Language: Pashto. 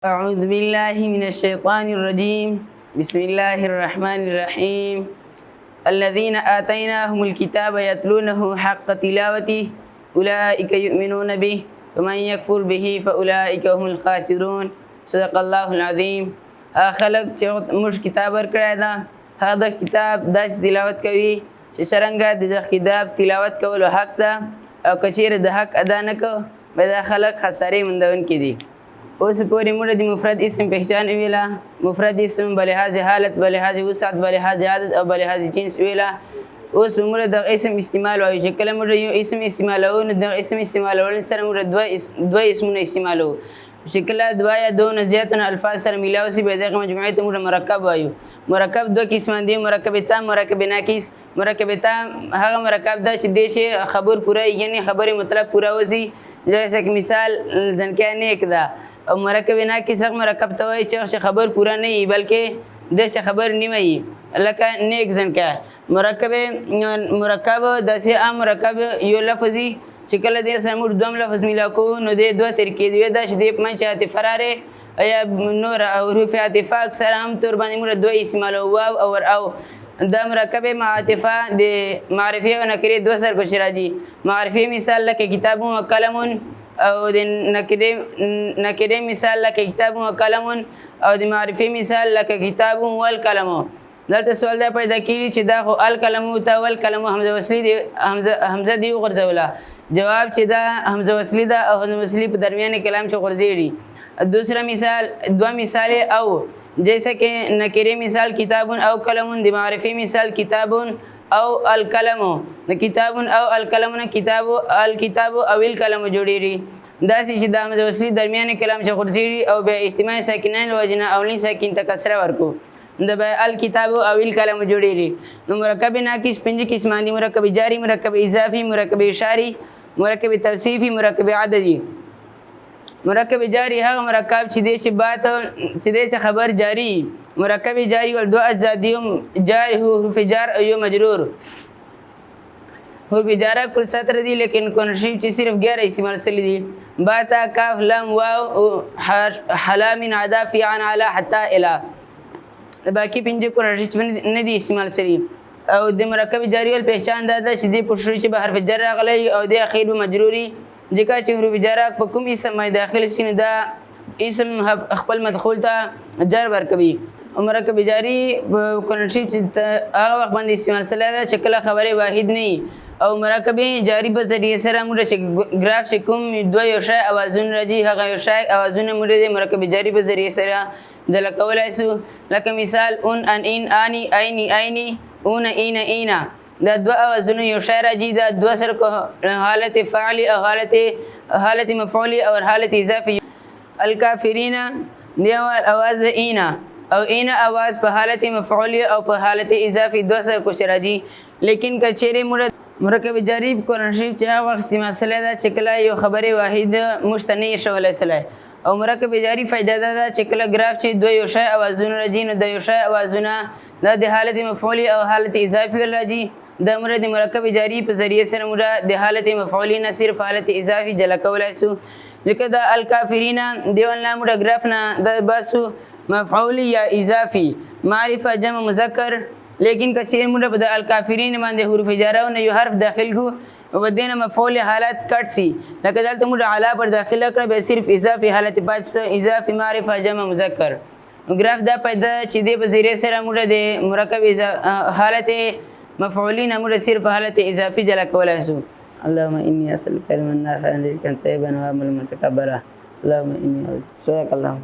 أعوذ بالله من الشيطان الرجيم. بسم الله الرحمن الرحيم. الذين آتيناهم الكتاب يتلونه حق تلاوته أولئك يؤمنون به ومن يكفر به فأولئك هم الخاسرون. صدق الله العظيم. خلق مش كتاب ورکړی هذا كتاب داس تلاوت کوي چې څرنګه د کتاب تلاوت کولو حق ده او کچیر د حق ادا نه کو به دا خلق خسارې مندون کې دي. اوس پورې موږ د مفرد اسم پہچان ویلا، مفرد اسم بلحاظ حالت، بلحاظ وسعت، بلحاظ عدد او بلحاظ جنس ویلا. اوس موږ د اسم استعمال وایو چې کله موږ یو اسم استعمالو نو د اسم استعمالول سره موږ دوه اسمونه استعمالو چې کله دوه یا دوه نه زیاتونه الفاظ سره ملاو شي به دغه مجموعه ته موږ مرکب وایو. مرکب دوه قسمان دي، مرکب تام، مرکب ناقص. مرکب تام هغه مرکب ده چې د شی خبر پوره یعنی خبر مطلب پوره وسی، جیسے کہ مثال ځنکه نیک ده. او مرکب ناقص مرکب ته وایي چې خبر پوره نه وي بلکې د خبر نیمه وي، لکه نیک ځنکه. مرکب داسې عام مرکب یو لفظي چې کله دې سره موږ دوم لفظ ملا کوو نو د دوه طریقې دی دا چې د په منځ عاطفه راره یا نور او حروف عاطفه اکثر هم تور باندې موږ دوه استعمالو واو او دا مرکب مع عاطفه د معرفي او نکره دوه سره کوشش راځي. معرفي مثال لکه کتاب و قلم او د نکره مثال لکه کتاب و قلم او د معرفي مثال لکه کتاب والقلم. دلته سوال دا پیدا کیږي چې دا خو القلم او والقلم حمزه وصلی دی، حمزه دی غرزوله. جواب چې دا حمزه وصلی ده او حمزه وصلی په درمیان کلام کې غرزیږي. دوسرا مثال دو مثال او جیسے کہ نکره مثال کتاب او قلم، د معرفي مثال کتاب او القلم. د کتاب او القلم نه کتاب الکتاب او القلم جوړیږي. داسې چې د حمزه وصلی درمیان کلام چې غرزیږي او به اجتماع ساکنین وجنه اولین ساکن ته کسره ورکو د به الکتاب او القلم جوړیږي. نو مرکب ناقص پنځه قسمان دي: مرکب جاری، مرکب اضافي، مرکب اشاری، مرکب توصیفي، مرکب عددي. مرکب جاری هغه مرکب چې دی چې بات چې دی خبر جاری. مرکب جاری ول دو اجزا دي، جاری حروف جار او یو مجرور. حروف جاره کل 17 دي لیکن کنشیف چې صرف 11 استعمال شوي دي: باتا، کاف، لام، واو، حلا، من، عدا، فی، عن، علی، حتی، الی. باقي پنځه کنشیف نه دي استعمال شوي. او د مرکب جاری ول پہچان دا ده چې دی په شروع کې به حرف جر راغلی او د اخیر به مجروري، ځکه چې حروف جره په کوم اسم باندې داخل شي نو دا اسم خپل مدخول ته جر ورکوي. مرکب جاری کنشیف چې هغه وخت باندې استعمال شوی ده چې کله خبره واحد نه او مرکب جاری په ذریعه سره موږ چې ګراف چې کوم دوه یو شی اوازونه راځي هغه یو شی اوازونه موږ د مرکب جاری په ذریعه سره دل کولای شو. لکه مثال ان، ان، آنی، آینی، آینی، اون، اینا. دا دوه اوازونه یو شی راځي، دا دوه سره حالت فعلی او حالت مفعولی او حالت اضافي. الکافرین دی اواز اینا او اینا اواز په حالت مفعولی او په حالت اضافي دوه سره کوشش راځي. لیکن کچېره مرکب جاری کنشیف چې هغه وخت استعمال شوی ده چې کله یو خبره واحد مشتنی شولی شوی. او مرکب جاری فائدہ ده چې کله ګراف چې دوه یو شی اوازونه راځي نو د یو شی اوازونه دا د حالت مفعولی او حالت اضافي راځي. د مرکب جاری په ذریعه سره موږ د حالت مفعولی نه صرف حالت اضافي جلا کولای شو. ځکه د الکافرین دیونه موږ ګراف نه د باسو مفعولی یا اضافي معرفه جمع مذکر. لیکن کثیر موږ په د الکافرین باندې حروف جاره او یو حرف داخل کو ودینه مفعول حالت کټ سی، لکه دلته موږ علا پر داخله کړ به صرف اضافي حالت پات اضافي معرفه جمع مذکر. ګراف دا پیدا چې د په ذریعه سره موږ د مرکب حالت مفعولین موږ صرف حالت اضافي جلا کولای شو. اللهم اني اسالك علما نافعا رزقا طيبا وعملا متقبلا. اللهم اني صدق الله.